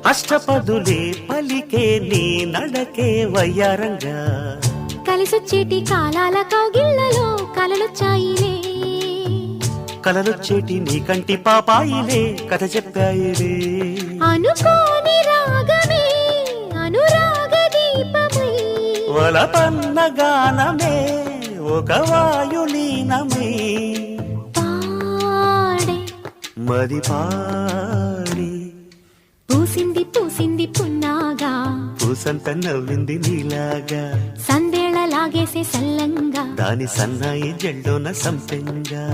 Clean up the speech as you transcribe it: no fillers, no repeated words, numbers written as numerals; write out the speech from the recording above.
అష్టపదులే పలికే నీ నడకే వయ్యారంగా కలిసొచ్చేటి కాలాల కౌగిళ్లలో కలలొచ్చాయిలే కలలొచ్చేటి నీ కంటి పాపాయిలే కథ చెప్పాయిలే అనుకోని రాగమే అనురాగ దీపమై వలపన్న గానమే ఒక వాయులీనమే పాడే మది పాడి పూసింది పూసింది పున్నాగా పూసంత నవ్వింది నీలాగా సందేళ లాగేసే సల్లంగా దాని సన్నాయి జెండోన సంపెంగా